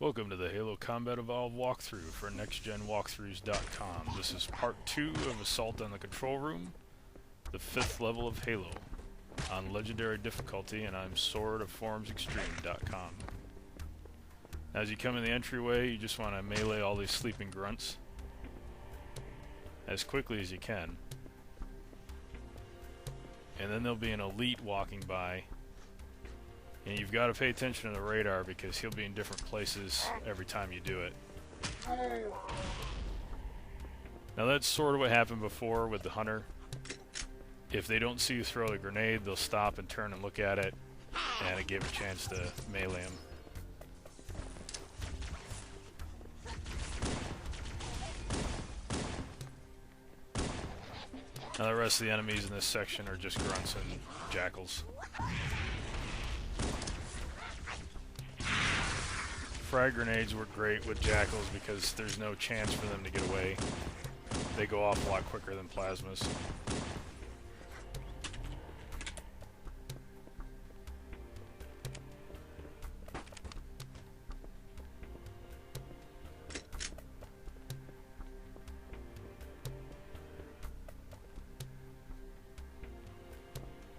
Welcome to the Halo Combat Evolved walkthrough for NextGenWalkthroughs.com. This is part 2 of Assault on the Control Room, the 5th level of Halo, on Legendary difficulty, and I'm SwordOfFormsExtreme.com. As you come in the entryway, you just want to melee all these sleeping grunts as quickly as you can. And then there'll be an elite walking by. And you've got to pay attention to the radar because he'll be in different places every time you do it. Now that's sort of what happened before with the hunter. If they don't see you throw the grenade, they'll stop and turn and look at it, and it gave a chance to melee him. Now the rest of the enemies in this section are just grunts and jackals. Frag grenades work great with jackals because there's no chance for them to get away. They go off a lot quicker than plasmas.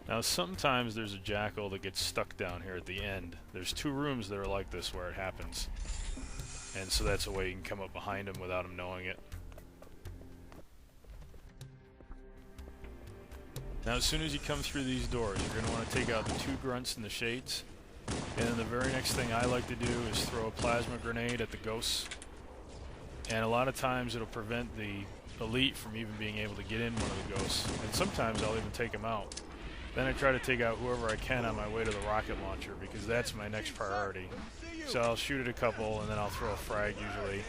Now sometimes there's a jackal that gets stuck down here at the end. There's 2 rooms that are like this where it happens. And so that's a way you can come up behind him without him knowing it. Now as soon as you come through these doors, you're going to want to take out the 2 grunts in the shades. And then the very next thing I like to do is throw a plasma grenade at the ghosts. And a lot of times it'll prevent the elite from even being able to get in one of the ghosts. And sometimes I'll even take them out. Then I try to take out whoever I can on my way to the rocket launcher because that's my next priority. So I'll shoot at a couple and then I'll throw a frag usually.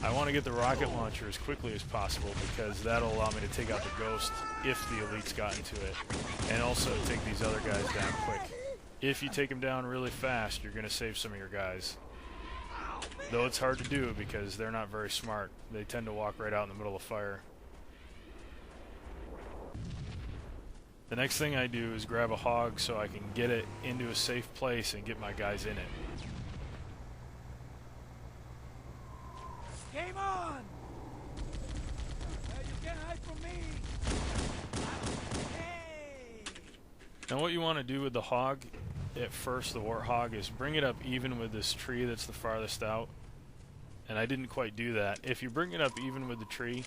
I want to get the rocket launcher as quickly as possible because that'll allow me to take out the ghost if the elite's got into it. And also take these other guys down quick. If you take them down really fast, you're going to save some of your guys. Though it's hard to do because they're not very smart. They tend to walk right out in the middle of fire. The next thing I do is grab a hog so I can get it into a safe place and get my guys in it. Game on! You can't hide from me! Hey! Now what you want to do with the hog, at first the Warthog, is bring it up even with this tree that's the farthest out. And I didn't quite do that. If you bring it up even with the tree,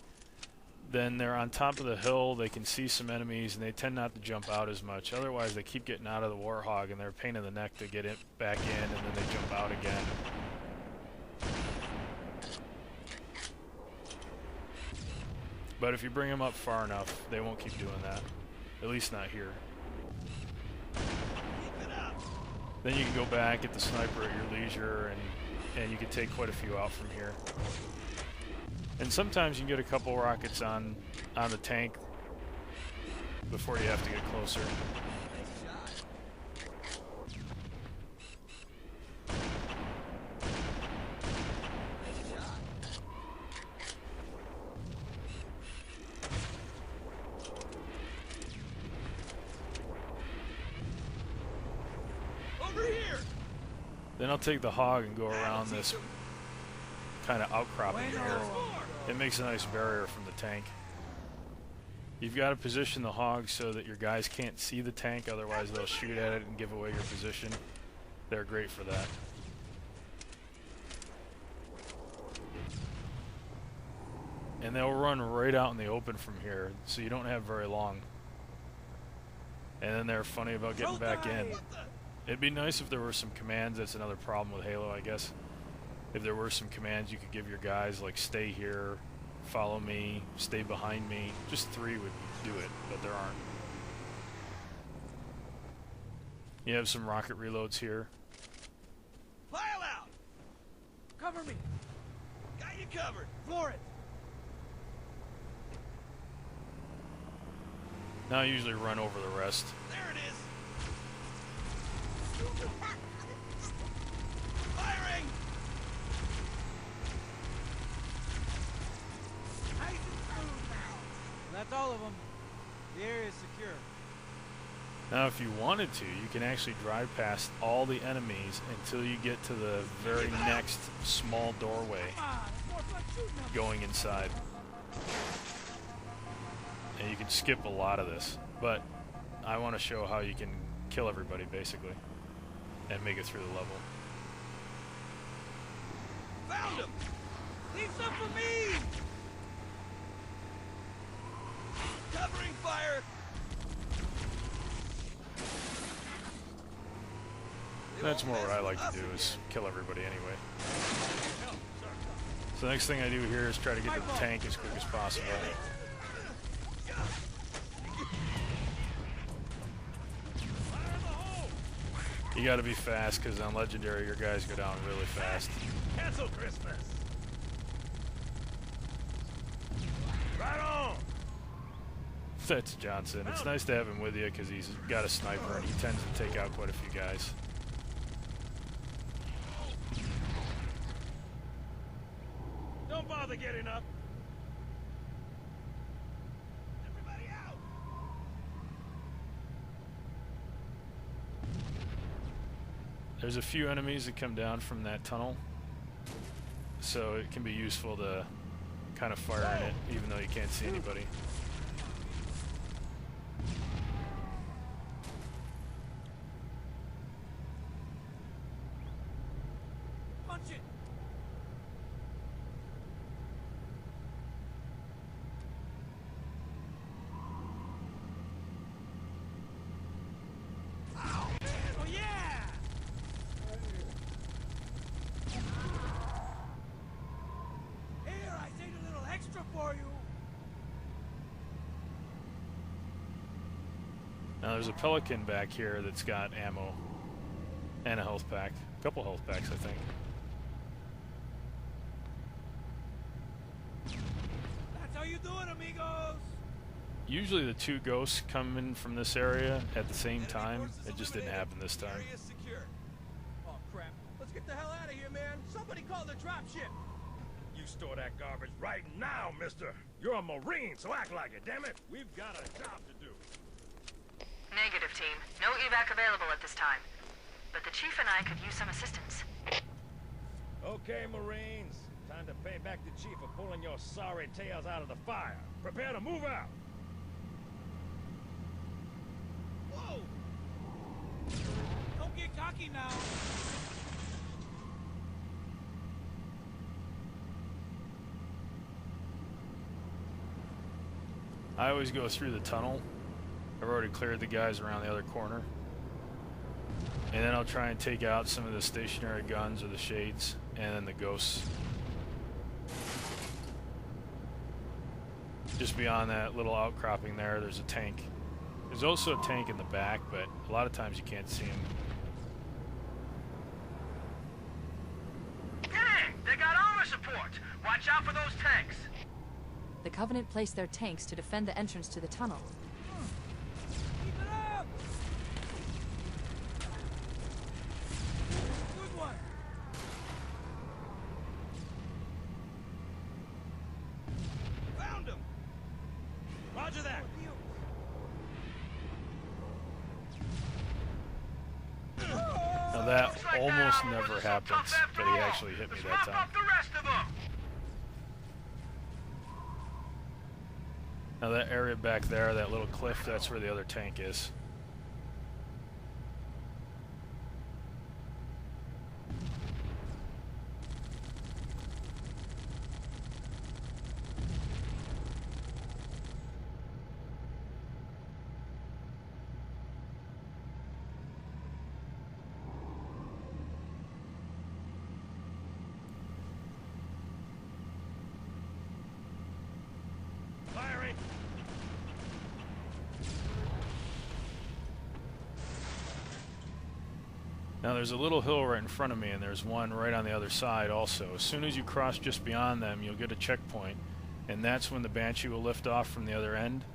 then they're on top of the hill, they can see some enemies, and they tend not to jump out as much. Otherwise, they keep getting out of the Warthog, and they're a pain in the neck to get it back in, and then they jump out again. But if you bring them up far enough, they won't keep doing that. At least not here. Then you can go back, get the sniper at your leisure, and you can take quite a few out from here. And sometimes you can get a couple rockets on the tank before you have to get closer. Over here! Then I'll take the hog and go around this kind of outcropping here. It makes a nice barrier from the tank. You've got to position the hog so that your guys can't see the tank, otherwise they'll shoot at it and give away your position. They're great for that. And they'll run right out in the open from here, so you don't have very long. And then they're funny about getting back in. It'd be nice if there were some commands. That's another problem with Halo, I guess. If there were some commands you could give your guys, like stay here, follow me, stay behind me. Just 3 would do it, but there aren't. You have some rocket reloads here. Pile out! Cover me! Got you covered! Floor it! Now I usually run over the rest. There it is! Firing! Nice and smooth now. That's all of them. The area is secure. Now, if you wanted to, you can actually drive past all the enemies until you get to the very next small doorway going inside. And you can skip a lot of this, but I want to show how you can kill everybody, basically, and make it through the level. Found him! Leave some for me! Covering fire! That's more what I like to do, is kill everybody anyway. So the next thing I do here is try to get to the tank as quick as possible. You gotta be fast, because on Legendary your guys go down really fast. Cancel Christmas! Right on! That's Johnson. It's nice to have him with you, because he's got a sniper and he tends to take out quite a few guys. Don't bother getting up! Everybody out! There's a few enemies that come down from that tunnel, so it can be useful to kind of fire in it, even though you can't see anybody. Punch it! Oh yeah! Here, I saved a little extra for you. Now there's a pelican back here that's got ammo and a health pack. A couple health packs, I think. That's how you do it, amigos. Usually the two ghosts come in from this area at the same time. It just didn't happen this time. Area secure. Oh crap. Let's get the hell out of here, man. Somebody call the dropship. You store that garbage right now, mister. You're a Marine, so act like it, damn it. We've got a job to do. Negative, team. No evac available at this time. But the Chief and I could use some assistance. Okay, Marines. Time to pay back the Chief for pulling your sorry tails out of the fire. Prepare to move out. Whoa! Don't get cocky now. I always go through the tunnel. I've already cleared the guys around the other corner. And then I'll try and take out some of the stationary guns or the shades, and then the ghosts. Just beyond that little outcropping there, there's a tank. There's also a tank in the back, but a lot of times you can't see him. Dang! They got armor support! Watch out for those tanks! The Covenant placed their tanks to defend the entrance to the tunnel. Keep it up! Good one! Found him! Roger that! Now that almost never happens, but he actually hit me that time. The rest of them! Now that area back there, that little cliff, that's where the other tank is. Firing. Now there's a little hill right in front of me, and there's one right on the other side also. As soon as you cross just beyond them, you'll get a checkpoint, and that's when the Banshee will lift off from the other end.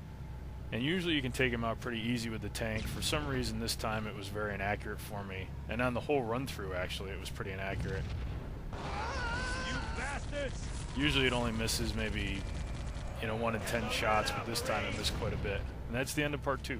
And usually you can take him out pretty easy with the tank. For some reason this time it was very inaccurate for me. And on the whole run through actually it was pretty inaccurate. You bastards! Usually it only misses maybe, 1 in 10 shots, but this time it missed quite a bit. And that's the end of part 2.